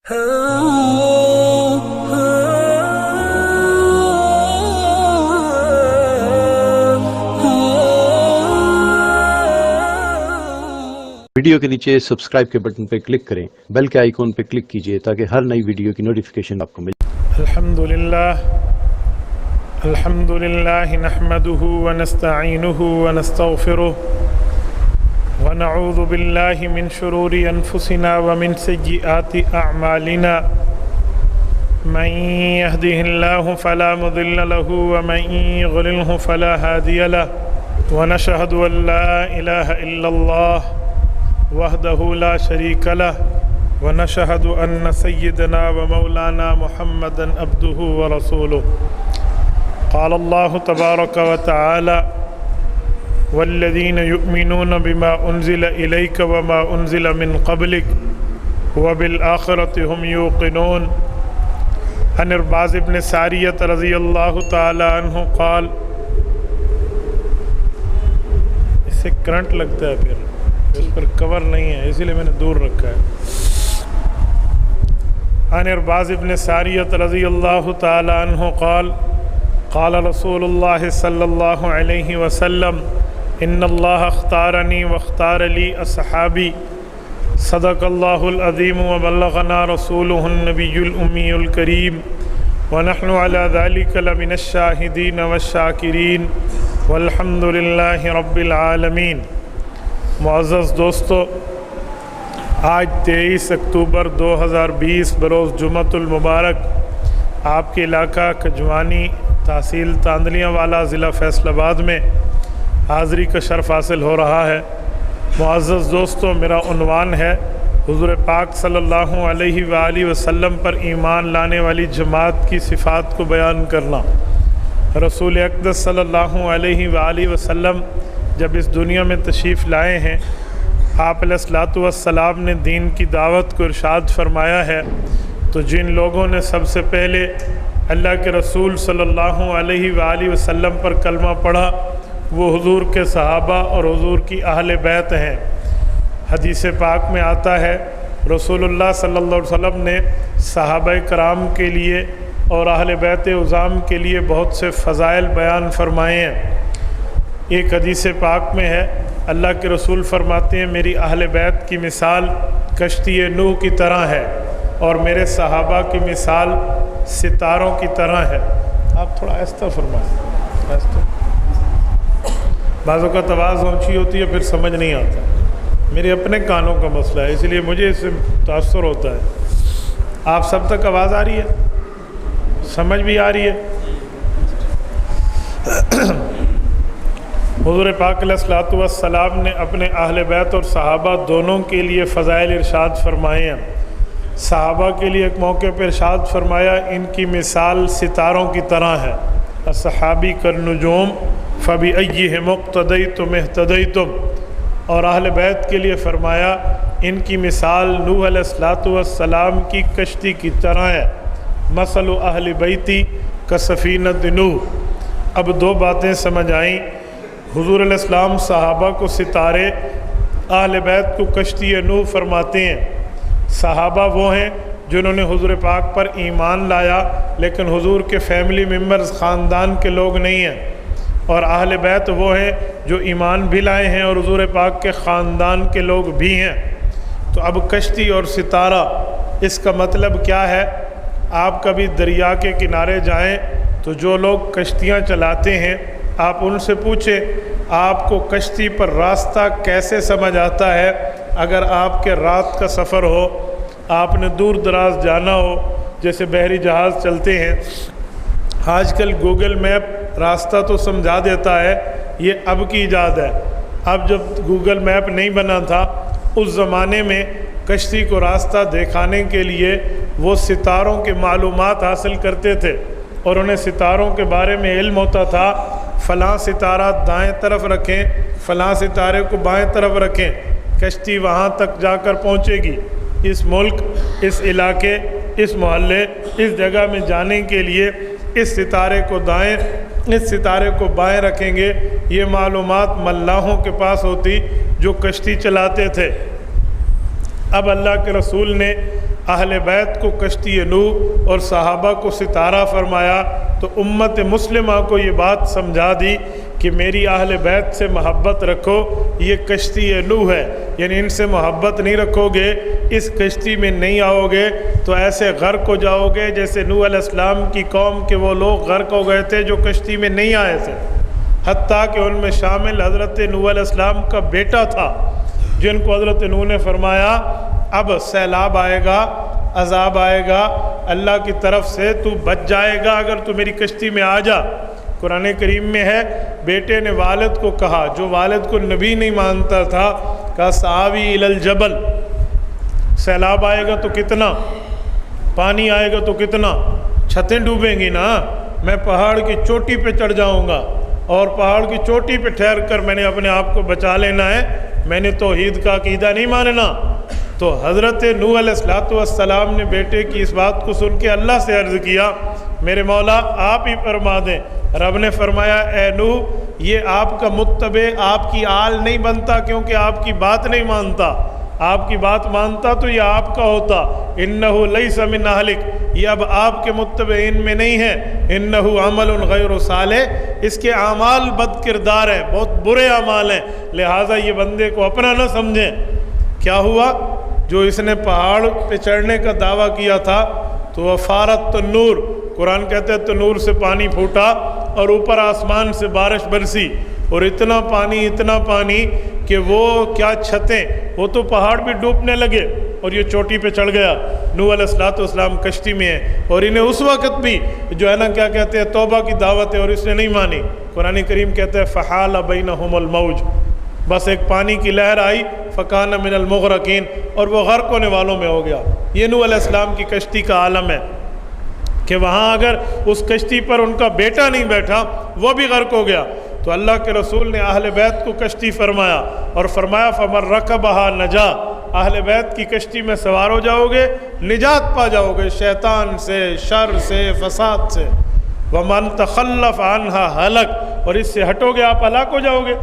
Video کے نیچے subscribe کے بٹن پہ کلک کریں، بیل کے آئیکن پہ کلک کیجئے تاکہ ہر نئی ویڈیو کی نوٹیفیکیشن آپ کو ملے۔ الحمدللہ نحمده ونستعینه ونستغفره ونعوذ باللہ من شرور انفسنا ومن سیئات اعمالنا من يهده الله فلا مضل له ومن يضلل فلا هادي له ونشهد ان لا اله الا الله وحده لا شريك له ونشهد ان سيدنا ومولانا محمدا عبده ورسوله قال الله تبارك وتعالى والذين يؤمنون بما أنزل إليك وما أنزل من قبلك وبالآخرة هم يوقنون عن عرباض بن ساریۃ رضی اللہ تعالی عنہ قال، اس سے کرنٹ لگتا ہے، پھر اس پر کور نہیں ہے، اسی لیے میں نے دور رکھا ہے۔ عن عرباض بن ساریۃ رضی اللہ تعالی عنہ قال قال رسول اللہ صلی اللہ علیہ وسلم ان اللہ اختارنی واختار لی اصحابی صدق اللہ العظیم وبلغنا رسولہ النبی الامی الکریم ونحن علی ذلک لمن الشاہدین والشاکرین والحمد للہ رب العالمین۔ معزز دوستو، آج 23 اکتوبر 2020 بروز جمعۃ المبارک آپ کے علاقہ کجوانی تحصیل تاندلیاں والا ضلع فیصل آباد میں حاضری کا شرف حاصل ہو رہا ہے۔ معزز دوستو، میرا عنوان ہے حضور پاک صلی اللہ علیہ وآلہ وسلم پر ایمان لانے والی جماعت کی صفات کو بیان کرنا۔ رسول اقدس صلی اللہ علیہ وآلہ وسلم جب اس دنیا میں تشریف لائے ہیں، آپ علیہ الصلوۃ والسلام نے دین کی دعوت کو ارشاد فرمایا ہے، تو جن لوگوں نے سب سے پہلے اللہ کے رسول صلی اللہ علیہ وآلہ وسلم پر کلمہ پڑھا وہ حضور کے صحابہ اور حضور کی اہل بیت ہیں۔ حدیث پاک میں آتا ہے رسول اللہ صلی اللہ علیہ وسلم نے صحابہ کرام کے لیے اور اہل بیت عظام کے لیے بہت سے فضائل بیان فرمائے ہیں۔ ایک حدیث پاک میں ہے، اللہ کے رسول فرماتے ہیں میری اہل بیت کی مثال کشتی نوح کی طرح ہے اور میرے صحابہ کی مثال ستاروں کی طرح ہے۔ آپ تھوڑا آہستہ فرمائیں، آہستہ، بعض اوقات آواز اونچی ہوتی ہے پھر سمجھ نہیں آتا، میرے اپنے کانوں کا مسئلہ ہے، اس لیے مجھے اس سے تاثر ہوتا ہے۔ آپ سب تک آواز آ رہی ہے، سمجھ بھی آ رہی ہے؟ حضور پاک علیہ الصلوۃ والسلام نے اپنے اہل بیت اور صحابہ دونوں کے لیے فضائل ارشاد فرمائے ہیں۔ صحابہ کے لیے ایک موقع پر ارشاد فرمایا ان کی مثال ستاروں کی طرح ہے، اصحابی کالنجوم فبأیہم اقتدیتم اہتدیتم، اور اہل بیت کے لیے فرمایا ان کی مثال نوح علیہ الصلوۃ والسلام کی کشتی کی طرح ہے، مثل اہل بیتی کسفینۃ نوح۔ اب دو باتیں سمجھ آئیں، حضور علیہ السلام صحابہ کو ستارے، اہل بیت کو کشتی نوح فرماتے ہیں۔ صحابہ وہ ہیں جنہوں نے حضور پاک پر ایمان لایا لیکن حضور کے فیملی ممبرز خاندان کے لوگ نہیں ہیں، اور اہل بیت وہ ہیں جو ایمان بھی لائے ہیں اور حضور پاک کے خاندان کے لوگ بھی ہیں۔ تو اب کشتی اور ستارہ، اس کا مطلب کیا ہے؟ آپ کبھی دریا کے کنارے جائیں تو جو لوگ کشتیاں چلاتے ہیں آپ ان سے پوچھیں آپ کو کشتی پر راستہ کیسے سمجھ آتا ہے؟ اگر آپ کے رات کا سفر ہو، آپ نے دور دراز جانا ہو، جیسے بحری جہاز چلتے ہیں، آج کل گوگل میپ راستہ تو سمجھا دیتا ہے، یہ اب کی ایجاد ہے۔ اب جب گوگل میپ نہیں بنا تھا اس زمانے میں کشتی کو راستہ دکھانے کے لیے وہ ستاروں کے معلومات حاصل کرتے تھے اور انہیں ستاروں کے بارے میں علم ہوتا تھا، فلاں ستارہ دائیں طرف رکھیں، فلاں ستارے کو بائیں طرف رکھیں، کشتی وہاں تک جا کر پہنچے گی۔ اس ملک، اس علاقے، اس محلے، اس جگہ میں جانے کے لیے اس ستارے کو دائیں، اس ستارے کو بائیں رکھیں گے، یہ معلومات ملاحوں کے پاس ہوتی جو کشتی چلاتے تھے۔ اب اللہ کے رسول نے اہل بیت کو کشتی نوح اور صحابہ کو ستارہ فرمایا تو امت مسلمہ کو یہ بات سمجھا دی کہ میری اہل بیت سے محبت رکھو، یہ کشتی نوح ہے، یعنی ان سے محبت نہیں رکھو گے، اس کشتی میں نہیں آؤ گے تو ایسے غرق ہو جاؤ گے جیسے نوح علیہ السلام کی قوم کے وہ لوگ غرق ہو گئے تھے جو کشتی میں نہیں آئے تھے، حتیٰ کہ ان میں شامل حضرت نوح علیہ السلام کا بیٹا تھا جن کو حضرت نوح نے فرمایا اب سیلاب آئے گا، عذاب آئے گا اللہ کی طرف سے، تو بچ جائے گا اگر تو میری کشتی میں آ جا۔ قرآن کریم میں ہے بیٹے نے والد کو کہا جو والد کو نبی نہیں مانتا تھا، کہا سآوی الی الجبل، سیلاب آئے گا تو کتنا، پانی آئے گا تو کتنا، چھتیں ڈوبیں گی نا، میں پہاڑ کی چوٹی پہ چڑھ جاؤں گا اور پہاڑ کی چوٹی پہ ٹھہر کر میں نے اپنے آپ کو بچا لینا ہے، میں نے توحید کا عقیدہ نہیں ماننا۔ تو حضرت نوح علیہ السلام نے بیٹے کی اس بات کو سن کے اللہ سے عرض کیا میرے مولا آپ ہی فرما دیں۔ رب نے فرمایا اے نوح یہ آپ کا متبع آپ کی آل نہیں بنتا کیونکہ آپ کی بات نہیں مانتا، آپ کی بات مانتا تو یہ آپ کا ہوتا۔ انہ لیس من اہلک، یہ اب آپ کے متبعین میں نہیں ہے، انہ عمل غیر صالح، اس کے اعمال بد کردار ہیں، بہت برے اعمال ہیں، لہٰذا یہ بندے کو اپنا نہ سمجھیں۔ کیا ہوا؟ جو اس نے پہاڑ پہ چڑھنے کا دعویٰ کیا تھا تو وفارت تنور، قرآن کہتے ہیں تنور سے پانی پھوٹا اور اوپر آسمان سے بارش برسی اور اتنا پانی کہ وہ کیا چھتیں، وہ تو پہاڑ بھی ڈوبنے لگے اور یہ چوٹی پہ چڑھ گیا۔ نوح علیہ السلام کشتی میں ہے اور انہیں اس وقت بھی جو ہے نا کیا کہتے ہیں توبہ کی دعوت ہے اور اس نے نہیں مانی۔ قرآن کریم کہتے ہیں فحال بینہم الموج، بس ایک پانی کی لہر آئی فکان من المغرقین اور وہ غرق ہونے والوں میں ہو گیا۔ یہ نوح علیہ السلام کی کشتی کا عالم ہے کہ وہاں اگر اس کشتی پر ان کا بیٹا نہیں بیٹھا وہ بھی غرق ہو گیا۔ تو اللہ کے رسول نے اہل بیت کو کشتی فرمایا اور فرمایا فمن رکبہا نجا، اہل بیت کی کشتی میں سوار ہو جاؤ گے نجات پا جاؤ گے شیطان سے، شر سے، فساد سے۔ ومن تخلف عنہا ہلک، اور اس سے ہٹو گے آپ ہلاک ہو جاؤ گے۔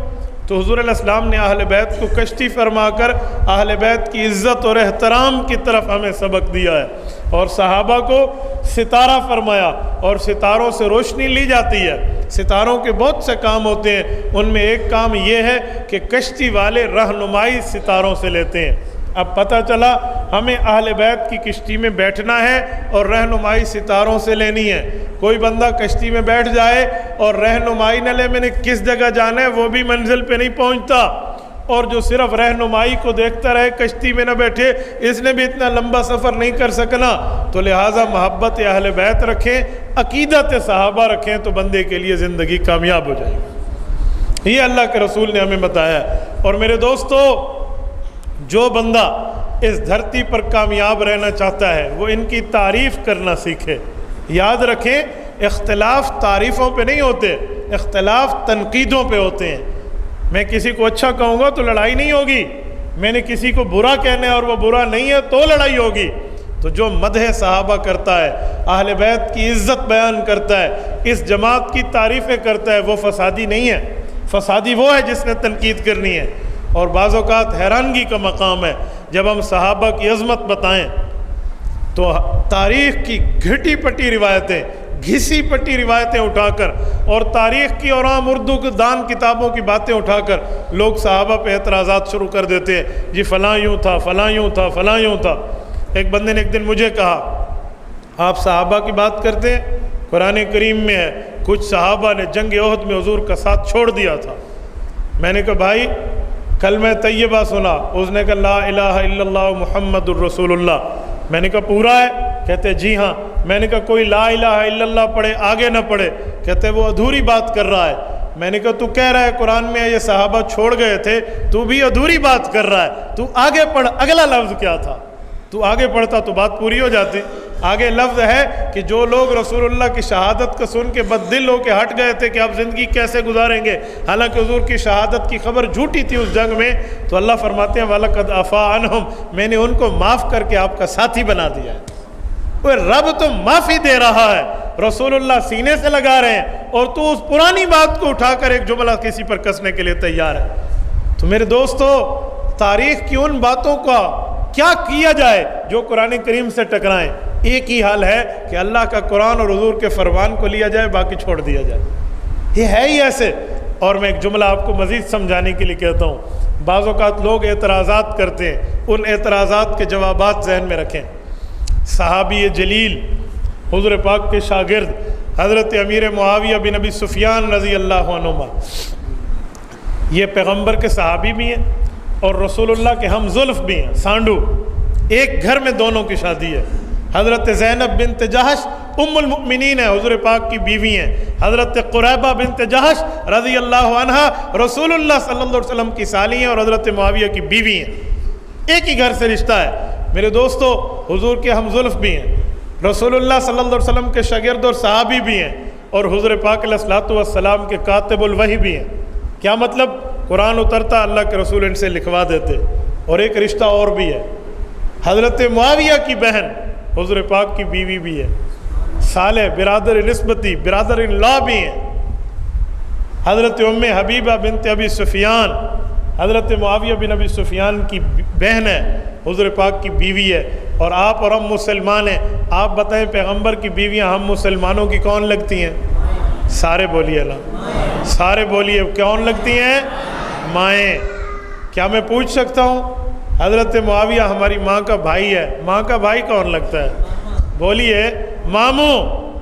تو حضور علیہ السلام نے اہل بیت کو کشتی فرما کر اہل بیت کی عزت اور احترام کی طرف ہمیں سبق دیا ہے، اور صحابہ کو ستارہ فرمایا، اور ستاروں سے روشنی لی جاتی ہے۔ ستاروں کے بہت سے کام ہوتے ہیں، ان میں ایک کام یہ ہے کہ کشتی والے رہنمائی ستاروں سے لیتے ہیں۔ اب پتہ چلا ہمیں اہل بیت کی کشتی میں بیٹھنا ہے اور رہنمائی ستاروں سے لینی ہے۔ کوئی بندہ کشتی میں بیٹھ جائے اور رہنمائی نہ لے میں نے کس جگہ جانا ہے وہ بھی منزل پہ نہیں پہنچتا، اور جو صرف رہنمائی کو دیکھتا رہے کشتی میں نہ بیٹھے اس نے بھی اتنا لمبا سفر نہیں کر سکنا۔ تو لہٰذا محبت اہل بیت رکھیں، عقیدت صحابہ رکھیں تو بندے کے لیے زندگی کامیاب ہو جائے گی۔ یہ اللہ کے رسول نے ہمیں بتایا ہے۔ اور میرے دوستو، جو بندہ اس دھرتی پر کامیاب رہنا چاہتا ہے وہ ان کی تعریف کرنا سیکھے۔ یاد رکھیں اختلاف تعریفوں پہ نہیں ہوتے، اختلاف تنقیدوں پہ ہوتے ہیں۔ میں کسی کو اچھا کہوں گا تو لڑائی نہیں ہوگی، میں نے کسی کو برا کہنا ہے اور وہ برا نہیں ہے تو لڑائی ہوگی۔ تو جو مدح صحابہ کرتا ہے، اہل بیت کی عزت بیان کرتا ہے، اس جماعت کی تعریفیں کرتا ہے، وہ فسادی نہیں ہے۔ فسادی وہ ہے جس نے تنقید کرنی ہے۔ اور بعض اوقات حیرانگی کا مقام ہے جب ہم صحابہ کی عظمت بتائیں تو تاریخ کی گھٹی پٹی روایتیں، گھسی پٹی روایتیں اٹھا کر اور تاریخ کی اور عام اردو کے دان کتابوں کی باتیں اٹھا کر لوگ صحابہ پہ اعتراضات شروع کر دیتے ہیں، جی فلاں یوں تھا، فلاں یوں تھا، فلاں یوں تھا۔ ایک بندے نے ایک دن مجھے کہا آپ صحابہ کی بات کرتے ہیں، قرآن کریم میں ہے کچھ صحابہ نے جنگ احد میں حضور کا ساتھ چھوڑ دیا تھا۔ میں نے کہا بھائی کلمہ طیبہ سنا، اس نے کہا لا الہ الا اللہ محمد الرسول اللہ۔ میں نے کہا پورا ہے؟ کہتے جی ہاں۔ میں نے کہا کوئی لا الہ الا اللہ پڑھے آگے نہ پڑھے؟ کہتے وہ ادھوری بات کر رہا ہے۔ میں نے کہا تو کہہ رہا ہے قرآن میں یہ صحابہ چھوڑ گئے تھے، تو بھی ادھوری بات کر رہا ہے، تو آگے پڑھ اگلا لفظ کیا تھا، تو آگے پڑھتا تو بات پوری ہو جاتی۔ آگے لفظ ہے کہ جو لوگ رسول اللہ کی شہادت کو سن کے بد دل ہو کے ہٹ گئے تھے کہ آپ زندگی کیسے گزاریں گے، حالانکہ حضور کی شہادت کی خبر جھوٹی تھی اس جنگ میں، تو اللہ فرماتے ہیں وَلَقَدْ عَفَا عَنْهُمْ، میں نے ان کو معاف کر کے آپ کا ساتھی بنا دیا ہے۔ وہ رب تو معافی دے رہا ہے، رسول اللہ سینے سے لگا رہے ہیں، اور تو اس پرانی بات کو اٹھا کر ایک جملہ کسی پر کسنے کے لیے تیار ہے۔ تو میرے دوستو، تاریخ کی ان باتوں کا کیا کیا جائے جو قرآن کریم سے ٹکرائیں؟ ایک ہی حال ہے کہ اللہ کا قرآن اور حضور کے فرمان کو لیا جائے، باقی چھوڑ دیا جائے، یہ ہے ہی ایسے۔ اور میں ایک جملہ آپ کو مزید سمجھانے کے لیے کہتا ہوں، بعض اوقات لوگ اعتراضات کرتے ہیں، ان اعتراضات کے جوابات ذہن میں رکھیں۔ صحابی جلیل حضور پاک کے شاگرد حضرت امیر معاویہ بن ابی سفیان رضی اللہ عنہما، یہ پیغمبر کے صحابی بھی ہیں اور رسول اللہ کے ہم زلف بھی ہیں، سانڈو، ایک گھر میں دونوں کی شادی ہے۔ حضرت زینب بنت جہش ام المؤمنین ہے، حضور پاک کی بیوی ہیں۔ حضرت قریبہ بنت جہش رضی اللہ عنہا رسول اللہ صلی اللہ علیہ وسلم کی سالی ہیں اور حضرت معاویہ کی بیوی ہیں، ایک ہی گھر سے رشتہ ہے۔ میرے دوستو، حضور کے ہم زلف بھی ہیں، رسول اللہ صلی اللہ علیہ وسلم کے شاگرد اور صحابی بھی ہیں، اور حضور پاک علیہ الصلوۃ والسلام کے کاتب الوحی بھی ہیں۔ کیا مطلب؟ قرآن اترتا، اللہ کے رسول ان سے لکھوا دیتے۔ اور ایک رشتہ اور بھی ہے، حضرت معاویہ کی بہن حضور پاک کی بیوی بھی ہے، صالح برادر نسبتی، برادر ان لا بھی ہیں۔ حضرت ام حبیبہ بنت ابی سفیان حضرت معاویہ بن ابی سفیان کی بہن ہے، حضور پاک کی بیوی ہے، اور آپ اور ہم مسلمان ہیں۔ آپ بتائیں پیغمبر کی بیویاں ہم مسلمانوں کی کون لگتی ہیں؟ سارے بولیے اللہ، سارے بولیے، کون لگتی ہیں؟ مائیں۔ کیا میں پوچھ سکتا ہوں؟ حضرت معاویہ ہماری ماں کا بھائی ہے، ماں کا بھائی کون لگتا ہے؟ بولیے ماموں،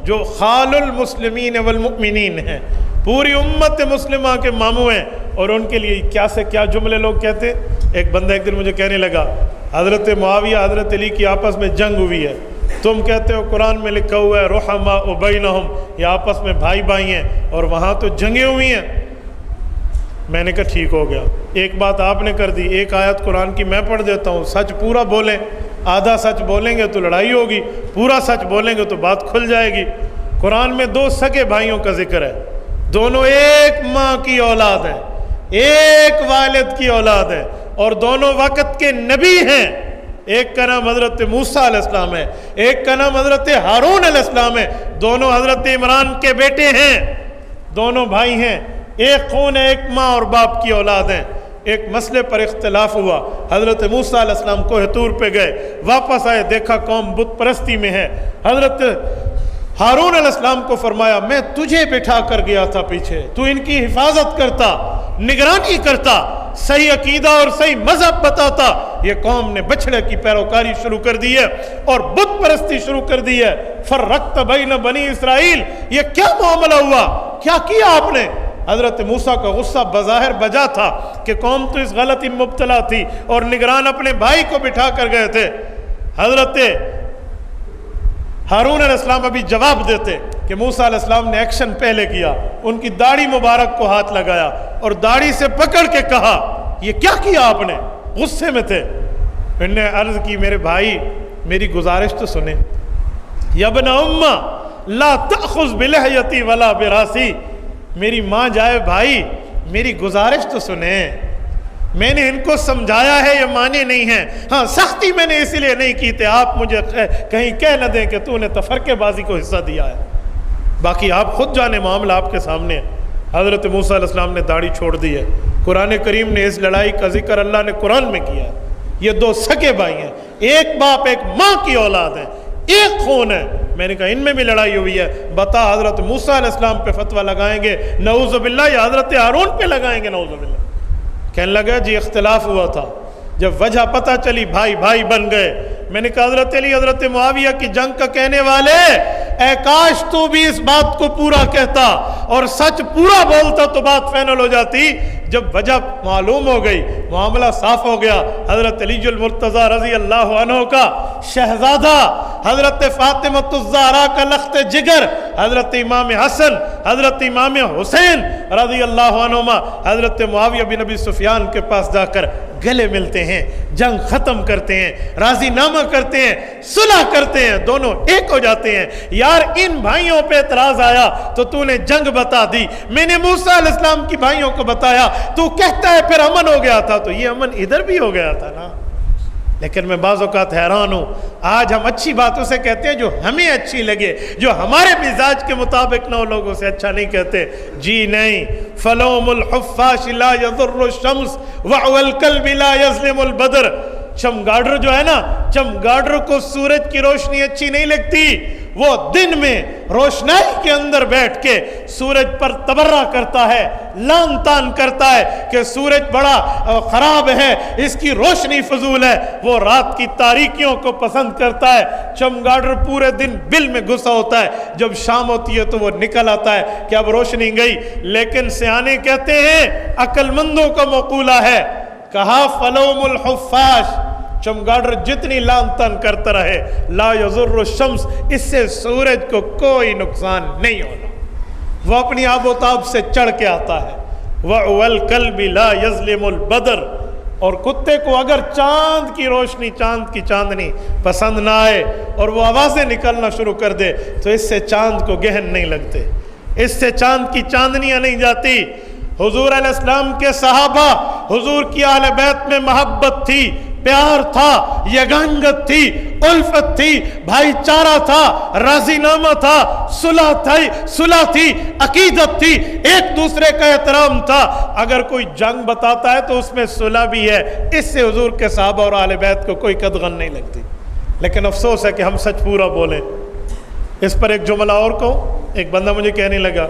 جو خال المسلمین والمؤمنین ہیں، پوری امت مسلمہ کے ماموں ہیں، اور ان کے لیے کیا سے کیا جملے لوگ کہتے۔ ایک بندہ ایک دن مجھے کہنے لگا، حضرت معاویہ حضرت علی کی آپس میں جنگ ہوئی ہے، تم کہتے ہو قرآن میں لکھا ہوا ہے رحماء بینہم، یہ آپس میں بھائی بھائی ہیں، اور وہاں تو جنگیں ہوئی ہیں۔ میں نے کہا ٹھیک ہو گیا، ایک بات آپ نے کر دی، ایک آیت قرآن کی میں پڑھ دیتا ہوں، سچ پورا بولیں، آدھا سچ بولیں گے تو لڑائی ہوگی، پورا سچ بولیں گے تو بات کھل جائے گی۔ قرآن میں 2 سگے بھائیوں کا ذکر ہے، دونوں ایک ماں کی اولاد ہیں، ایک والد کی اولاد ہے، اور دونوں وقت کے نبی ہیں۔ ایک کا نام حضرت موسیٰ علیہ السلام ہے، ایک کا نام حضرت ہارون علیہ السلام ہے، دونوں حضرت عمران کے بیٹے ہیں، دونوں بھائی ہیں، ایک خون ہے، ایک ماں اور باپ کی اولاد ہیں۔ ایک مسئلے پر اختلاف ہوا، حضرت موسیٰ علیہ السلام کوہ طور پہ گئے، واپس آئے، دیکھا قوم بت پرستی میں ہے۔ حضرت ہارون علیہ السلام کو فرمایا میں تجھے بٹھا کر گیا تھا پیچھے، تو ان کی حفاظت کرتا، نگرانی کرتا، صحیح عقیدہ اور صحیح مذہب بتاتا۔ یہ قوم نے بچڑے کی پیروکاری شروع کر دی ہے اور بت پرستی شروع کر دی ہے۔ فرقت بین بنی اسرائیل، یہ کیا معاملہ ہوا، کیا کیا آپ نے؟ حضرت موسیٰ کا غصہ بظاہر بجا تھا کہ قوم تو اس غلطی میں مبتلا تھی اور نگران اپنے بھائی کو بٹھا کر گئے تھے۔ حضرت ہارون علیہ السلام ابھی جواب دیتے کہ موسیٰ علیہ السلام نے ایکشن پہلے کیا، ان کی داڑھی مبارک کو ہاتھ لگایا اور داڑھی سے پکڑ کے کہا یہ کیا کیا آپ نے؟ غصے میں تھے۔ انہوں نے عرض کی میرے بھائی میری گزارش تو سنیں، یا ابن امہ لا تأخذ بلحیتی ولا براسی، میری ماں جائے بھائی میری گزارش تو سنیں، میں نے ان کو سمجھایا ہے، یہ مانے نہیں ہیں، ہاں سختی میں نے اس لیے نہیں کی تھی آپ مجھے کہیں کہہ نہ دیں کہ تو نے تفرقے بازی کو حصہ دیا ہے، باقی آپ خود جانے، معاملہ آپ کے سامنے ہے۔ حضرت موسیٰ علیہ السلام نے داڑھی چھوڑ دی ہے۔ قرآن کریم نے اس لڑائی کا ذکر اللہ نے قرآن میں کیا ہے۔ یہ 2 سگے بھائی ہیں، ایک باپ ایک ماں کی اولاد ہیں، ایک خون ہے۔ میں نے کہا ان میں بھی لڑائی ہوئی ہے، بتا حضرت موسیٰ علیہ السلام پہ فتویٰ لگائیں گے نعوذ باللہ یا حضرت ہارون پہ لگائیں گے نعوذ باللہ؟ کہنے لگا جی اختلاف ہوا تھا، جب وجہ پتہ چلی بھائی بھائی بن گئے۔ میں نے کہا حضرت علی حضرت معاویہ کی جنگ کا کہنے والے، اے کاش تو بھی اس بات کو پورا کہتا اور سچ پورا بولتا تو بات فائنل ہو جاتی۔ جب وجہ معلوم ہو گئی، معاملہ صاف ہو گیا، حضرت علی المرتضیٰ رضی اللہ عنہ کا شہزادہ، حضرت فاطمۃ الزہرا کا لخت جگر، حضرت امام حسن، حضرت امام حسین رضی اللہ عنہما حضرت معاویہ بن ابی سفیان کے پاس جا کر گلے ملتے ہیں، جنگ ختم کرتے ہیں، راضی نامہ کرتے ہیں، صلح کرتے ہیں، دونوں ایک ہو جاتے ہیں۔ یار ان بھائیوں پہ اعتراض آیا تو نے جنگ بتا دی، میں نے موسیٰ علیہ السلام کی بھائیوں کو بتایا، تو کہتا ہے پھر امن ہو گیا تھا، تو یہ امن ادھر بھی ہو گیا تھا نا۔ لیکن میں بعض اوقات حیران ہوں، آج ہم اچھی باتوں سے کہتے ہیں جو ہمیں اچھی لگے، جو ہمارے مزاج کے مطابق نہ ہو، لوگوں سے اچھا نہیں کہتے۔ جی نہیں، فلوم الحفاش لا یضر الشمس وعو الکلب لا یظلم البدر، چمگاڈر جو ہے نا، چمگاڈر کو سورج کی روشنی اچھی نہیں لگتی، وہ دن میں روشنائی کے اندر بیٹھ کے سورج پر تبرہ کرتا ہے، لان تان کرتا ہے کہ سورج بڑا خراب ہے، اس کی روشنی فضول ہے، وہ رات کی تاریکیوں کو پسند کرتا ہے۔ چمگاڈر پورے دن بل میں گھسا ہوتا ہے، جب شام ہوتی ہے تو وہ نکل آتا ہے کہ اب روشنی گئی۔ لیکن سیانے کہتے ہیں، عقل مندوں کا مقولہ ہے، کہا فلوم الحفاش، چمگاڈر جتنی لان تان کرتا رہے، لا یضر الشمس، اس سے سورج کو کوئی نقصان نہیں ہونا، وہ اپنی آب و تاب سے چڑھ کے آتا ہے۔ وَالْكَلْبِ لَا يَظْلِمُ الْبَدْرِ، اور کتے کو اگر چاند کی روشنی، چاند کی چاندنی پسند نہ آئے اور وہ آوازیں نکلنا شروع کر دے تو اس سے چاند کو گہن نہیں لگتے، اس سے چاند کی چاندنیاں نہیں جاتی۔ حضور علیہ السلام کے صحابہ، حضور کی اہل بیت میں محبت تھی، پیار تھا، یگانگت تھی، الفت تھی، بھائی چارہ تھا، راضی نامہ تھا، صلح تھی، عقیدت تھی، ایک دوسرے کا احترام تھا۔ اگر کوئی جنگ بتاتا ہے تو اس میں صلح بھی ہے، اس سے حضور کے صحابہ اور اہل بیت کو کوئی قدغن نہیں لگتی۔ لیکن افسوس ہے کہ ہم سچ پورا بولیں۔ اس پر ایک جملہ اور کہوں، ایک بندہ مجھے کہنے لگا،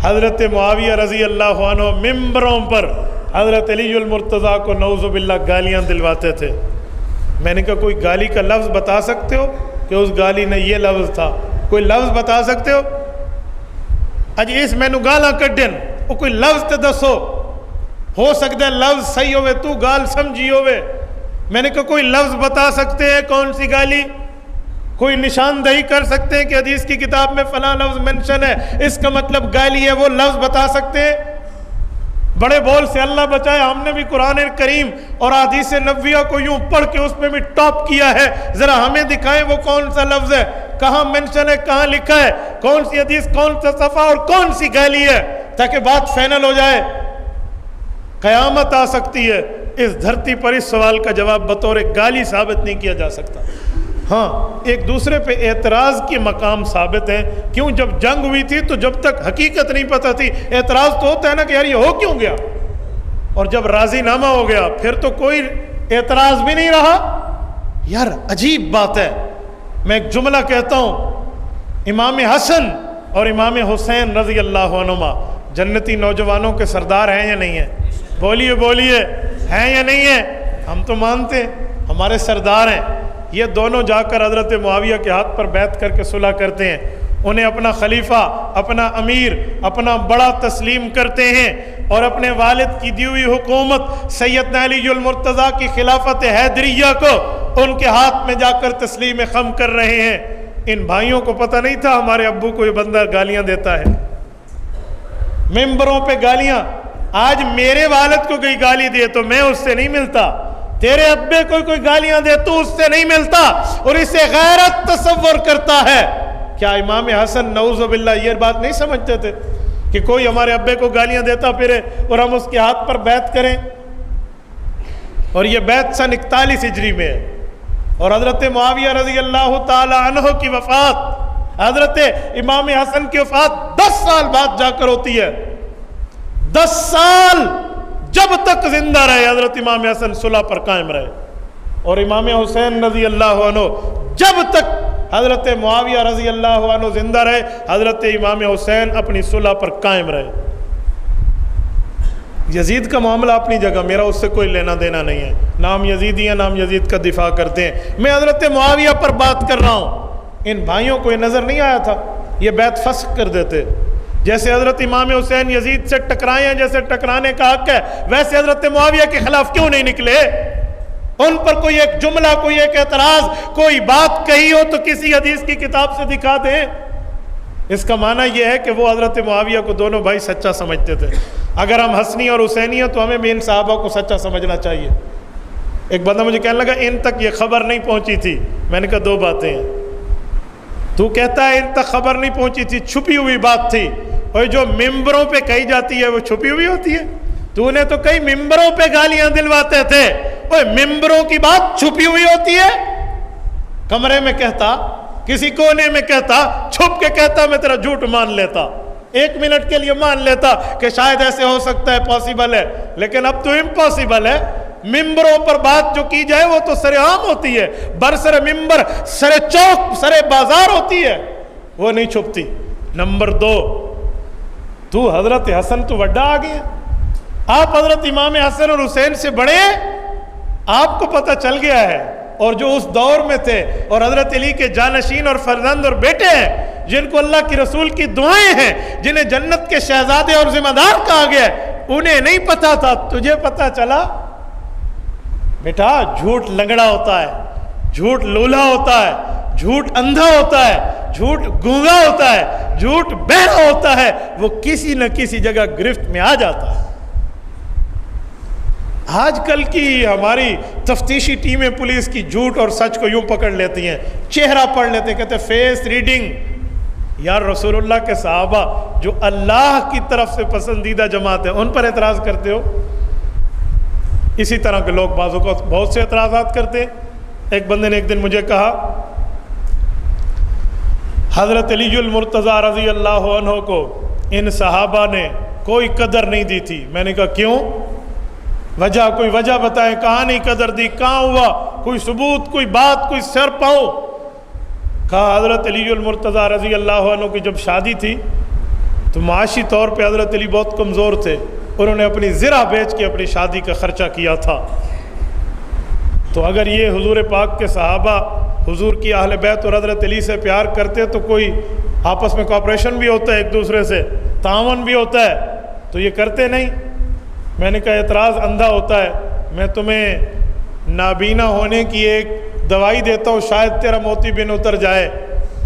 حضرت معاویہ رضی اللہ عنہ ممبروں پر حضرت علی المرتضیٰ کو نعوذ باللہ گالیاں دلواتے تھے۔ میں نے کہا کوئی گالی کا لفظ بتا سکتے ہو کہ اس گالی نے یہ لفظ تھا؟ کوئی لفظ بتا سکتے ہو؟ اج اس میں نو گالاں کڈن، وہ کوئی لفظ تے دسو، ہو سکتا ہے لفظ صحیح ہوئے، تو گال سمجھی ہوئے۔ میں نے کہا کوئی لفظ بتا سکتے ہیں کون سی گالی؟ کوئی نشاندہی کر سکتے ہیں کہ حدیث کی کتاب میں فلاں لفظ منشن ہے، اس کا مطلب گالی ہے، وہ لفظ بتا سکتے ہیں؟ بڑے بول سے اللہ بچائے، ہم نے بھی قرآن کریم اور حدیث نبویہ کو یوں پڑھ کے اس میں بھی ٹاپ کیا ہے، ذرا ہمیں دکھائیں وہ کون سا لفظ ہے، کہاں منشن ہے، کہاں لکھا ہے، کون سی حدیث، کون سا صفحہ اور کون سی گالی ہے، تاکہ بات فائنل ہو جائے۔ قیامت آ سکتی ہے، اس دھرتی پر اس سوال کا جواب بطور گالی ثابت نہیں کیا جا سکتا۔ ہاں ایک دوسرے پہ اعتراض کے مقام ثابت ہیں، کیوں؟ جب جنگ ہوئی تھی تو جب تک حقیقت نہیں پتہ تھی اعتراض تو ہوتا ہے نا کہ یار یہ ہو کیوں گیا، اور جب راضی نامہ ہو گیا پھر تو کوئی اعتراض بھی نہیں رہا۔ یار عجیب بات ہے۔ میں ایک جملہ کہتا ہوں، امام حسن اور امام حسین رضی اللہ عنہما جنتی نوجوانوں کے سردار ہیں یا نہیں ہیں؟ بولیے بولیے، ہیں یا نہیں ہیں؟ ہم تو مانتے ہیں ہمارے سردار ہیں۔ یہ دونوں جا کر حضرت معاویہ کے ہاتھ پر بیعت کر کے صلح کرتے ہیں، انہیں اپنا خلیفہ، اپنا امیر، اپنا بڑا تسلیم کرتے ہیں، اور اپنے والد کی دی ہوئی حکومت سیدنا علی المرتضیٰ کی خلافت حیدریہ کو ان کے ہاتھ میں جا کر تسلیم خم کر رہے ہیں۔ ان بھائیوں کو پتہ نہیں تھا ہمارے ابو کو یہ بندہ گالیاں دیتا ہے، ممبروں پہ گالیاں۔ آج میرے والد کو کوئی گالی دے تو میں اس سے نہیں ملتا، تیرے ابے کو کوئی گالیاں دے تو اس سے نہیں ملتا، اور اسے غیرت تصور کرتا ہے۔ کیا امام حسن نعوذ باللہ یہ بات نہیں سمجھتے تھے کہ کوئی ہمارے ابے کو گالیاں دیتا پھرے اور ہم اس کے ہاتھ پر بیعت کریں؟ اور یہ بیعت سن 41 ہجری میں ہے، اور حضرت معاویہ رضی اللہ تعالی عنہ کی وفات، حضرت امام حسن کی وفات 10 سال بعد جا کر ہوتی ہے۔ 10 سال جب تک زندہ رہے حضرت امام حسن صلح پر قائم رہے، اور امام حسین رضی اللہ عنہ جب تک حضرت معاویہ رضی اللہ عنہ زندہ رہے، حضرت امام حسین اپنی صلح پر قائم رہے۔ یزید کا معاملہ اپنی جگہ، میرا اس سے کوئی لینا دینا نہیں ہے، نام یزیدی ہیں، نام یزید کا دفاع کرتے ہیں، میں حضرت معاویہ پر بات کر رہا ہوں۔ ان بھائیوں کو یہ نظر نہیں آیا تھا، یہ بیعت فسخ کر دیتے۔ جیسے حضرت امام حسین یزید سے ٹکرائے ہیں، جیسے ٹکرانے کا حق ہے، ویسے حضرت معاویہ کے خلاف کیوں نہیں نکلے؟ ان پر کوئی ایک جملہ، کوئی ایک اعتراض، کوئی بات کہی ہو تو کسی حدیث کی کتاب سے دکھا دیں۔ اس کا معنی یہ ہے کہ وہ حضرت معاویہ کو دونوں بھائی سچا سمجھتے تھے۔ اگر ہم حسنی اور حسینی ہیں تو ہمیں بھی ان صحابہ کو سچا سمجھنا چاہیے۔ ایک بندہ مجھے کہنے لگا ان تک یہ خبر نہیں پہنچی تھی، میں نے کہا 2 باتیں ہیں۔ تو کہتا ہے ان تک خبر نہیں پہنچی تھی، چھپی ہوئی بات تھی، اور جو ممبروں پہ کہی جاتی ہے وہ چھپی ہوئی ہوتی ہے۔ تو نے تو کئی ممبروں پہ گالیاں دلواتے تھے، وہ ممبروں کی بات چھپی ہوئی ہوتی ہے۔ کمرے میں کہتا، کسی کونے میں کہتا، چھپ کے کہتا، میں تیرا جھوٹ مان لیتا، 1 منٹ کے لیے مان لیتا کہ شاید ایسے ہو سکتا ہے، پاسبل ہے، لیکن اب تو امپاسبل ہے۔ ممبروں پر بات جو کی جائے وہ تو سر عام ہوتی ہے، برسر ممبر سر چوک سر بازار ہوتی ہے، وہ نہیں چھپتی۔ نمبر 2، تو حضرت حسن تو وڈا آ گیا، آپ حضرت امام حسن اور حسین سے بڑے، آپ کو پتہ چل گیا ہے، اور جو اس دور میں تھے اور حضرت علی کے جانشین اور فرزند اور بیٹے ہیں، جن کو اللہ کی رسول کی دعائیں ہیں، جنہیں جنت کے شہزادے اور ذمہ دار کہا گیا ہے، انہیں نہیں پتا تھا، تجھے پتا چلا؟ بیٹا جھوٹ لنگڑا ہوتا ہے، جھوٹ لولا ہوتا ہے، جھوٹ اندھا ہوتا ہے، جھوٹ گونگا ہوتا ہے، جھوٹ بہرا ہوتا ہے، وہ کسی نہ کسی جگہ گرفت میں آ جاتا ہے۔ آج کل کی ہماری تفتیشی ٹیمیں پولیس کی جھوٹ اور سچ کو یوں پکڑ لیتی ہیں، چہرہ پڑھ لیتے ہیں، کہتے ہیں فیس ریڈنگ۔ یار رسول اللہ کے صحابہ جو اللہ کی طرف سے پسندیدہ جماعت ہیں، ان پر اعتراض کرتے ہو؟ اسی طرح کے لوگ بعضوں کو بہت سے اعتراضات کرتے ہیں۔ ایک بندے نے ایک دن مجھے کہا حضرت علی المرتضیٰ رضی اللہ عنہ کو ان صحابہ نے کوئی قدر نہیں دی تھی۔ میں نے کہا کیوں؟ وجہ کوئی وجہ بتائیں، کہاں نہیں قدر دی، کہاں ہوا، کوئی ثبوت، کوئی بات، کوئی سر پاؤ؟ کہا حضرت علی المرتضیٰ رضی اللہ عنہ کی جب شادی تھی تو معاشی طور پہ حضرت علی بہت کمزور تھے، انہوں نے اپنی زرہ بیچ کے اپنی شادی کا خرچہ کیا تھا۔ تو اگر یہ حضور پاک کے صحابہ حضور کی اہل بیت اور حضرت علی سے پیار کرتے تو کوئی آپس میں کوآپریشن بھی ہوتا ہے، ایک دوسرے سے تعاون بھی ہوتا ہے، تو یہ کرتے نہیں۔ میں نے کہا اعتراض اندھا ہوتا ہے، میں تمہیں نابینا ہونے کی ایک دوائی دیتا ہوں، شاید تیرا موتی بن اتر جائے۔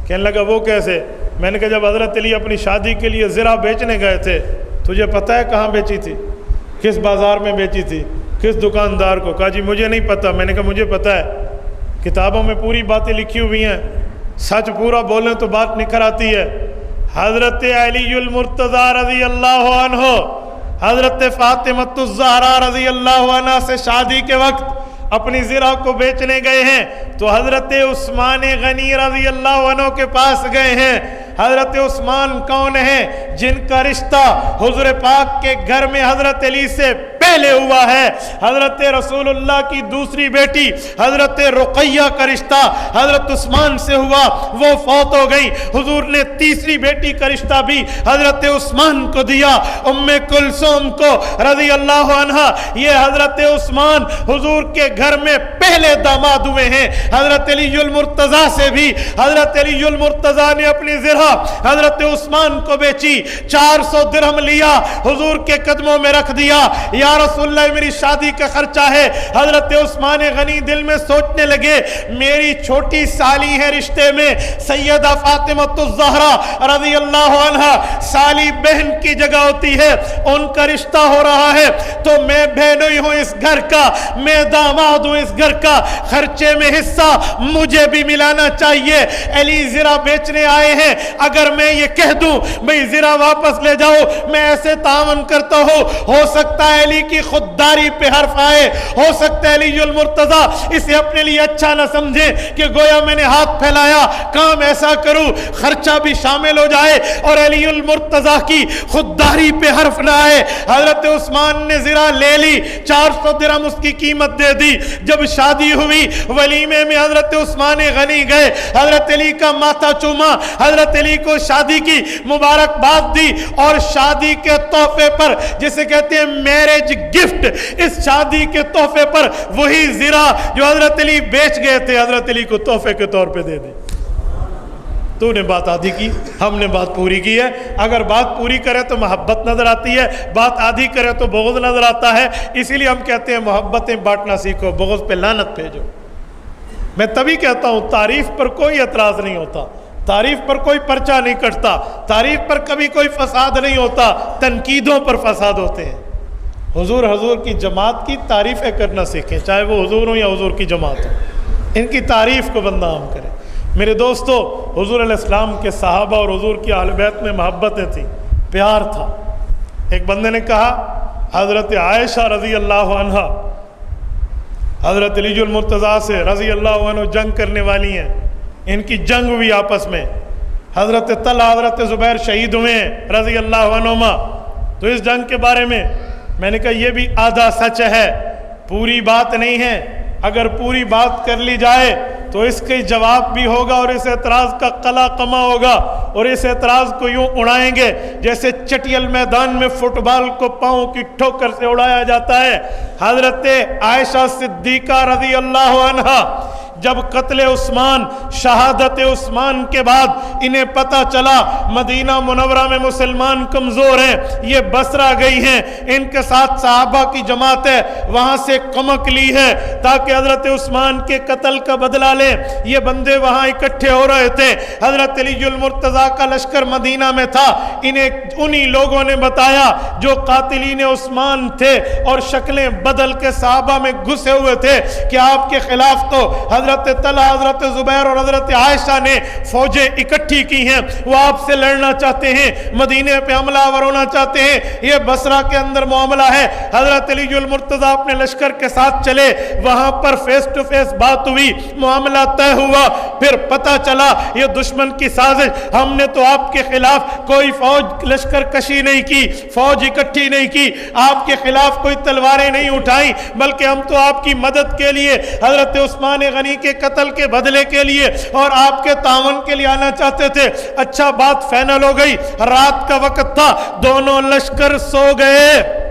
کہنے لگا وہ کیسے؟ میں نے کہا جب حضرت علی اپنی شادی کے لیے زرہ بیچنے گئے تھے، تجھے پتہ ہے کہاں بیچی تھی، کس بازار میں بیچی تھی، کس دکاندار کو؟ کہا جی مجھے نہیں پتہ۔ میں نے کہا مجھے پتہ ہے، کتابوں میں پوری باتیں لکھی ہوئی ہیں، سچ پورا بولیں تو بات نکھر آتی ہے۔ حضرت علی المرتضیٰ رضی اللہ عنہ حضرت فاطمۃ الزہرا رضی اللہ عنہ سے شادی کے وقت اپنی زرہ کو بیچنے گئے ہیں تو حضرت عثمان غنی رضی اللہ عنہ کے پاس گئے ہیں۔ حضرت عثمان کون ہیں؟ جن کا رشتہ حضور پاک کے گھر میں حضرت علی سے پہلے ہوا ہے۔ حضرت رسول اللہ کی دوسری بیٹی حضرت رقیہ کا رشتہ حضرت عثمان سے ہوا، وہ فوت ہو گئی۔ حضور نے تیسری بیٹی کا رشتہ بھی حضرت عثمان کو دیا، ام کلثوم کو رضی اللہ عنہا۔ یہ حضرت عثمان حضور کے گھر میں پہلے داماد ہوئے ہیں۔ حضرت علی المرتضیٰ سے بھی حضرت علی المرتضیٰ نے اپنی زرہ حضرت عثمان کو بیچی، 400 درہم لیا، حضور کے قدموں میں رکھ دیا، یا رسول اللہ میری شادی کا خرچہ ہے۔ حضرت عثمان غنی دل میں سوچنے لگے میری چھوٹی سالی ہے رشتے میں، سیدہ فاطمۃ الزہرا رضی اللہ عنہا، سالی بہن کی جگہ ہوتی ہے، ان کا رشتہ ہو رہا ہے تو میں بہنوئی ہوں اس گھر کا، میں داماد ہوں اس گھر کا، خرچے میں حصہ مجھے بھی ملانا چاہیے۔ علی زرہ بیچنے آئے ہیں، اگر میں یہ کہہ دوں بھئی زرہ واپس لے جاؤ، میں ایسے تعاون کرتا ہوں، ہو سکتا ہے علی کی خودداری پہ حرف آئے، ہو سکتا ہے علی المرتضیٰ اسے اپنے لیے اچھا نہ سمجھے کہ گویا میں نے ہاتھ پھیلایا، کام ایسا کروں خرچہ بھی شامل ہو جائے اور علی المرتضیٰ کی خودداری پہ حرف نہ آئے۔ حضرت عثمان نے زرہ لے لی، 400 درہم اس کی قیمت دے دی۔ جب شادی ہوئی ولیمے میں حضرت عثمان غنی گئے، حضرت علی کا ماتھا چوما، حضرت علی کو شادی کی مبارکباد دی، اور شادی کے تحفے پر جسے کہتے ہیں میرج گفٹ، اس شادی کے تحفے پر وہی زرہ جو حضرت علی بیچ گئے تھے حضرت علی کو تحفے کے طور پہ دے دی۔ تو نے بات آدھی کی، ہم نے بات پوری کی ہے۔ اگر بات پوری کرے تو محبت نظر آتی ہے، بات آدھی کرے تو بغض نظر آتا ہے۔ اسی لیے ہم کہتے ہیں محبتیں بانٹنا سیکھو، بغض پہ لعنت بھیجو۔ میں تبھی کہتا ہوں تعریف پر کوئی اعتراض نہیں ہوتا، تعریف پر کوئی پرچہ نہیں کٹتا، تعریف پر کبھی کوئی فساد نہیں ہوتا، تنقیدوں پر فساد ہوتے ہیں۔ حضور کی جماعت کی تعریفیں کرنا سیکھیں، چاہے وہ حضور ہوں یا حضور کی جماعت ہو، ان کی تعریف کو بندہ عام کرے۔ میرے دوستو، حضور علیہ السلام کے صحابہ اور حضور کی اہل بیت میں محبتیں تھیں، پیار تھا۔ ایک بندے نے کہا حضرت عائشہ رضی اللہ عنہا حضرت علی المرتضیٰ سے رضی اللہ عنہ جنگ کرنے والی ہیں، ان کی جنگ ہوئی آپس میں، حضرت طلحہ حضرت زبیر شہید ہوئے ہیں رضی اللہ عنہما۔ تو اس جنگ کے بارے میں نے کہا یہ بھی آدھا سچ ہے، پوری بات نہیں ہے، اگر پوری بات کر لی جائے تو اس کے جواب بھی ہوگا اور اس اعتراض کا قلع قمع ہوگا، اور اس اعتراض کو یوں اڑائیں گے جیسے چٹیل میدان میں فٹ بال کو پاؤں کی ٹھوکر سے اڑایا جاتا ہے۔ حضرت عائشہ صدیقہ رضی اللہ عنہا جب قتل عثمان، شہادت عثمان کے بعد انہیں پتہ چلا مدینہ منورہ میں مسلمان کمزور ہیں، یہ بصرہ گئی ہیں، ان کے ساتھ صحابہ کی جماعت ہے، وہاں سے کمک لی ہے تاکہ حضرت عثمان کے قتل کا بدلہ لیں۔ یہ بندے وہاں اکٹھے ہو رہے تھے، حضرت علی المرتضیٰ کا لشکر مدینہ میں تھا، انہیں انہی لوگوں نے بتایا جو قاتلین عثمان تھے اور شکلیں بدل کے صحابہ میں گھسے ہوئے تھے کہ آپ کے خلاف تو حضرت طلحہ، حضرت زبیر اور حضرت عائشہ نے فوجیں اکٹھی کی ہیں، وہ آپ سے لڑنا چاہتے ہیں، مدینے پہ حملہ آور ہونا چاہتے ہیں۔ یہ بصرہ کے اندر معاملہ ہے۔ حضرت علی المرتضیٰ اپنے لشکر کے ساتھ چلے، وہاں پر فیس ٹو فیس بات ہوئی، معاملہ طے ہوا، پھر پتہ چلا یہ دشمن کی سازش، ہم نے تو آپ کے خلاف کوئی فوج لشکر کشی نہیں کی، فوج اکٹھی نہیں کی، آپ کے خلاف کوئی تلواریں نہیں اٹھائیں، بلکہ ہم تو آپ کی مدد کے لیے، حضرت عثمان غنی کے قتل کے بدلے کے لیے اور آپ کے تعاون کے لیے آنا چاہتے تھے۔ اچھا، بات فائنل ہو گئی، رات کا وقت تھا، دونوں لشکر سو گئے۔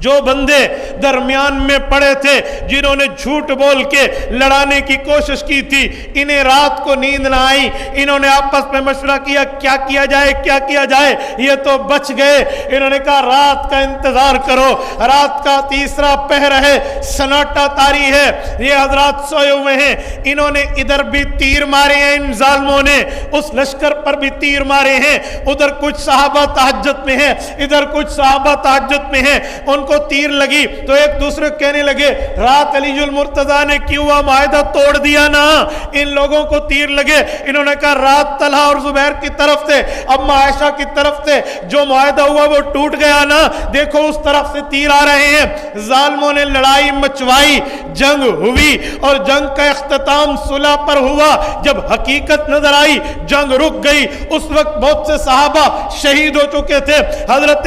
جو بندے درمیان میں پڑے تھے، جنہوں نے جھوٹ بول کے لڑانے کی کوشش کی تھی، انہیں رات کو نیند نہ آئی، انہوں نے آپس میں مشورہ کیا کیا کیا جائے کیا کیا جائے، یہ تو بچ گئے۔ انہوں نے کہا رات کا انتظار کرو، رات کا تیسرا پہر ہے، سناٹا طاری ہے، یہ حضرات سوئے ہوئے ہیں۔ انہوں نے ادھر بھی تیر مارے ہیں، ان ظالموں نے اس لشکر پر بھی تیر مارے ہیں، ادھر کچھ صحابہ تہجد میں ہیں، ادھر کچھ صحابہ تہجد میں ہیں، ان کو تیر لگی تو ایک دوسرے کہنے لگے رات علی المرتضیٰ نے کیوں ہوا معاہدہ توڑ دیا نا، ان لوگوں کو تیر لگے۔ انہوں نے کہا رات طلحہ اور زبیر کی طرف سے، اما عائشہ کی طرف سے جو معاہدہ ہوا وہ ٹوٹ گیا نا، دیکھو اس طرف سے تیر آ رہے ہیں۔ ظالموں نے لڑائی مچوائی، جنگ ہوئی اور جنگ کا اختتام صلح پر ہوا۔ جب حقیقت نظر آئی جنگ رک گئی، اس وقت بہت سے صحابہ شہید ہو چکے تھے۔ حضرت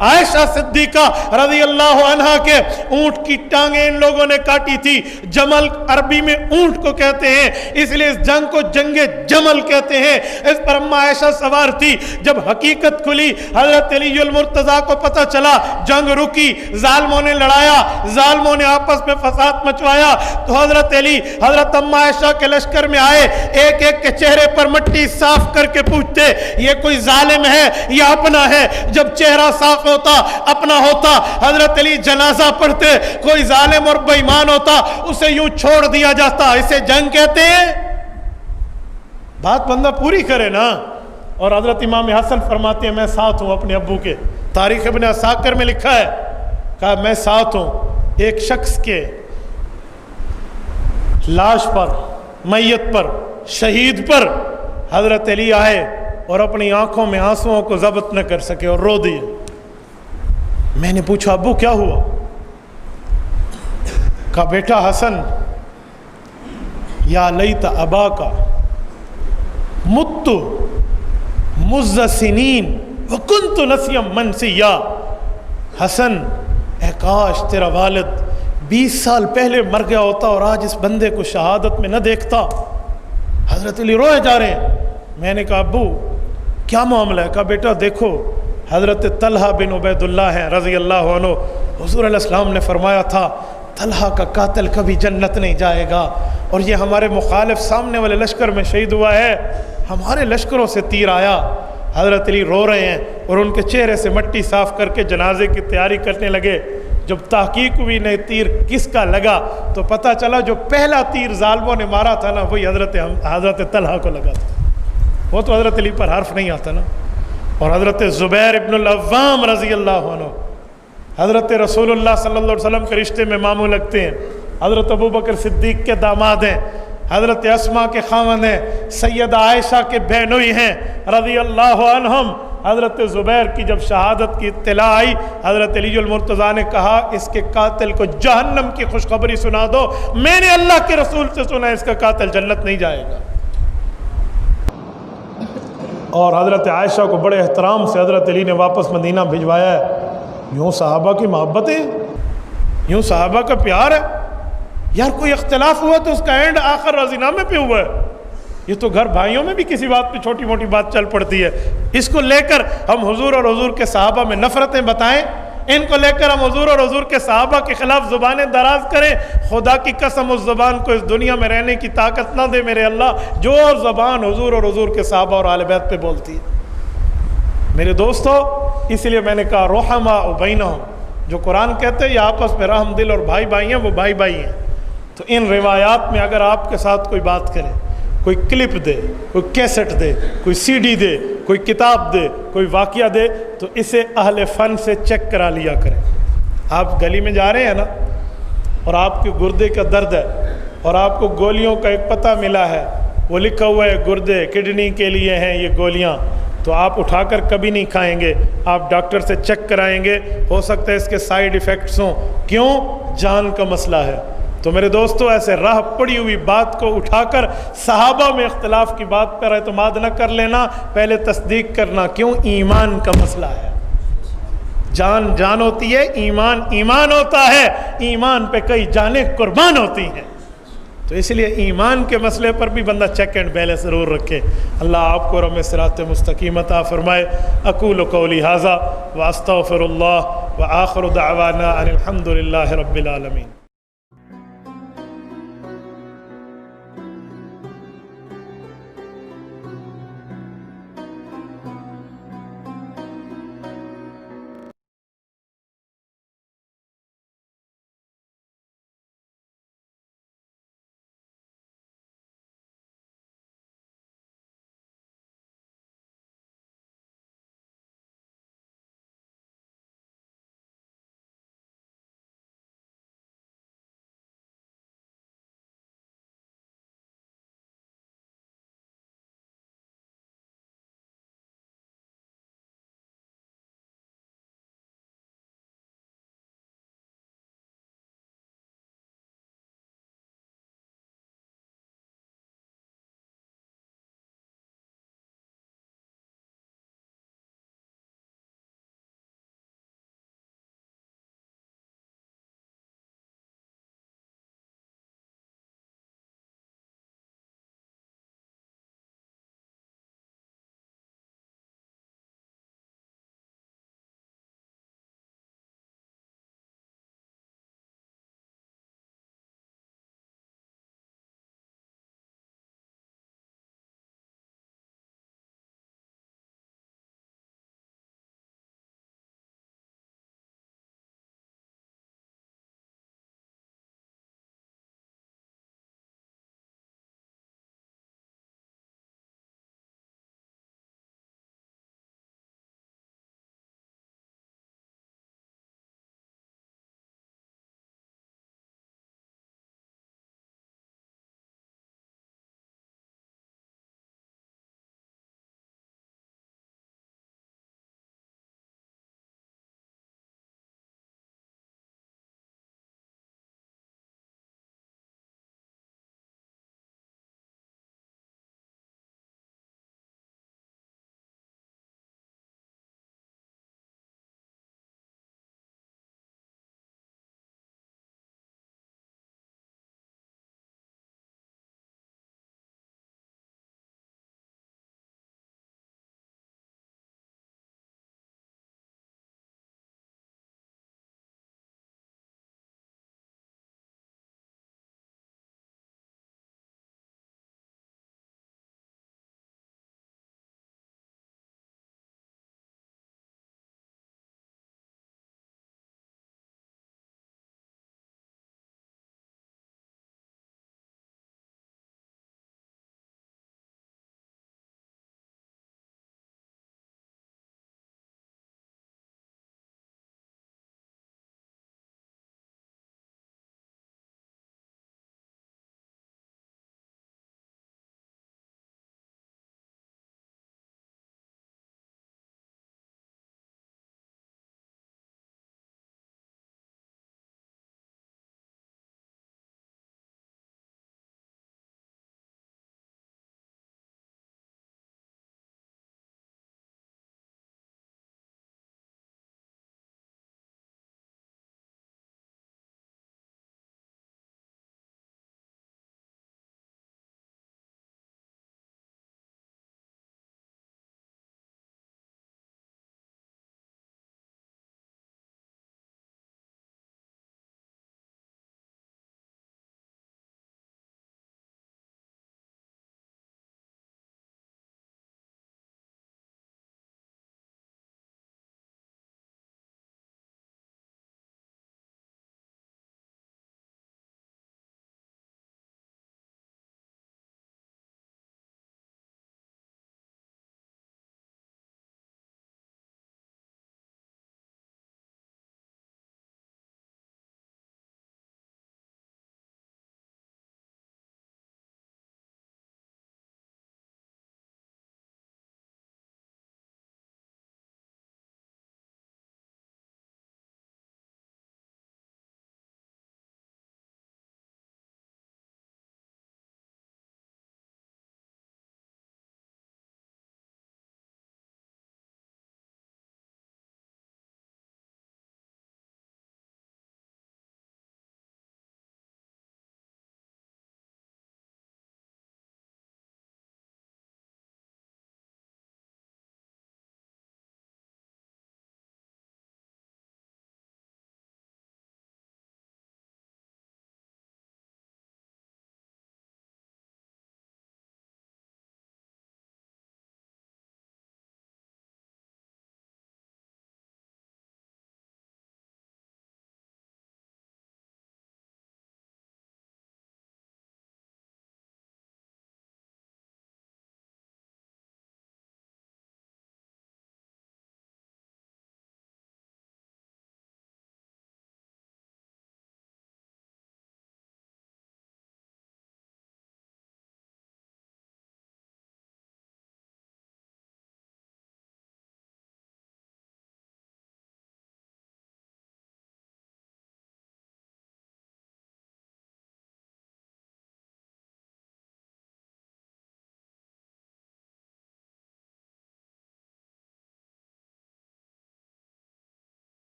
عائشہ صدیقہ رضی اللہ عنہا کے اونٹ کی ٹانگیں ان لوگوں نے کاٹی تھی۔ جمل عربی میں اونٹ کو کہتے ہیں، اس لیے اس جنگ کو جنگ جمل کہتے ہیں۔ اس پر اما عائشہ سوار تھی۔ جب حقیقت کھلی، حضرت علی المرتضیٰ کو پتہ چلا، جنگ رکی، ظالموں نے لڑایا، ظالموں نے آپس میں فساد مچوایا، تو حضرت علی حضرت اما عائشہ کے لشکر میں آئے، ایک ایک کے چہرے پر مٹی صاف کر کے پوچھتے یہ کوئی ظالم ہے یا اپنا ہے؟ جب چہرہ صاف ہوتا، اپنا ہوتا، حضرت علی جنازہ پڑھتے، کوئی ظالم اور بے ایمان ہوتا اسے یوں چھوڑ دیا جاتا۔ اسے جنگ کہتے ہیں؟ بات بندہ پوری کرے نا۔ اور حضرت امام حسن فرماتے ہیں میں ساتھ ہوں اپنے ابو کے، تاریخ ابن عساکر میں لکھا ہے، کہا میں ساتھ ہوں ایک شخص کے لاش پر، میت پر، شہید پر حضرت علی آئے اور اپنی آنکھوں میں آنسوؤں کو ضبط نہ کر سکے اور رو دیے۔ میں نے پوچھا ابو کیا ہوا؟ کہا بیٹا حسن، یا لیت اباک مت مز سنین وکنت نسیا منسیا۔ حسن، اے کاش تیرا والد 20 سال پہلے مر گیا ہوتا اور آج اس بندے کو شہادت میں نہ دیکھتا۔ حضرت علی روئے جا رہے ہیں۔ میں نے کہا ابو کیا معاملہ ہے؟ کہا بیٹا دیکھو، حضرت طلحہ بن عبید اللہ ہیں رضی اللہ عنہ، حضور علیہ السلام نے فرمایا تھا طلحہ کا قاتل کبھی جنت نہیں جائے گا، اور یہ ہمارے مخالف سامنے والے لشکر میں شہید ہوا ہے، ہمارے لشکروں سے تیر آیا۔ حضرت علی رو رہے ہیں اور ان کے چہرے سے مٹی صاف کر کے جنازے کی تیاری کرنے لگے۔ جب تحقیق ہوئی نہیں تیر کس کا لگا تو پتہ چلا جو پہلا تیر ظالموں نے مارا تھا نا وہی حضرت طلحہ کو لگا تھا، وہ تو حضرت علی پر حرف نہیں آتا نا۔ اور حضرت زبیر ابن العوام رضی اللہ عنہ حضرت رسول اللہ صلی اللہ علیہ وسلم کے رشتے میں ماموں لگتے ہیں، حضرت ابوبکر صدیق کے داماد ہیں، حضرت اسماء کے خاوند ہیں، سیدہ عائشہ کے بہنوئی ہیں رضی اللہ عنہم۔ حضرت زبیر کی جب شہادت کی اطلاع آئی، حضرت علی المرتضیٰ نے کہا اس کے قاتل کو جہنم کی خوشخبری سنا دو، میں نے اللہ کے رسول سے سنا اس کا قاتل جنت نہیں جائے گا۔ اور حضرت عائشہ کو بڑے احترام سے حضرت علی نے واپس مدینہ بھجوایا ہے۔ یوں صحابہ کی محبتیں یوں صحابہ کا پیار ہے؟ یار کوئی اختلاف ہوا تو اس کا اینڈ آخر راضی نامے پہ ہوا ہے. یہ تو گھر بھائیوں میں بھی کسی بات پہ چھوٹی موٹی بات چل پڑتی ہے. اس کو لے کر ہم حضور اور حضور کے صحابہ میں نفرتیں بتائیں، ان کو لے کر ہم حضور اور حضور کے صحابہ کے خلاف زبانیں دراز کریں. خدا کی قسم اس زبان کو اس دنیا میں رہنے کی طاقت نہ دے میرے اللہ جو زبان حضور اور حضور کے صحابہ اور اہل بیت پہ بولتی ہے. میرے دوستو، اس لیے میں نے کہا رحماء بینہم، جو قرآن کہتے ہیں یہ آپس میں رحم دل اور بھائی بھائی ہیں، وہ بھائی بھائی ہیں. تو ان روایات میں اگر آپ کے ساتھ کوئی بات کرے، کوئی کلپ دے، کوئی کیسٹ دے، کوئی سی ڈی دے، کوئی کتاب دے، کوئی واقعہ دے، تو اسے اہل فن سے چیک کرا لیا کریں. آپ گلی میں جا رہے ہیں نا اور آپ کے گردے کا درد ہے اور آپ کو گولیوں کا ایک پتہ ملا ہے، وہ لکھا ہوا ہے گردے کڈنی کے لیے ہیں یہ گولیاں، تو آپ اٹھا کر کبھی نہیں کھائیں گے. آپ ڈاکٹر سے چیک کرائیں گے، ہو سکتا ہے اس کے سائیڈ ایفیکٹس ہوں. کیوں؟ جان کا مسئلہ ہے. تو میرے دوستو، ایسے راہ پڑی ہوئی بات کو اٹھا کر صحابہ میں اختلاف کی بات پر اعتماد نہ کر لینا، پہلے تصدیق کرنا. کیوں؟ ایمان کا مسئلہ ہے. جان جان ہوتی ہے، ایمان ایمان ہوتا ہے، ایمان پہ کئی جانیں قربان ہوتی ہیں. تو اس لیے ایمان کے مسئلے پر بھی بندہ چیک اینڈ بیلنس ضرور رکھے. اللہ آپ کو رب صراط مستقیم عطا فرمائے. اقول قولی ھذا واستغفر اللہ وآخر دعوانا ان الحمد للہ رب العالمین.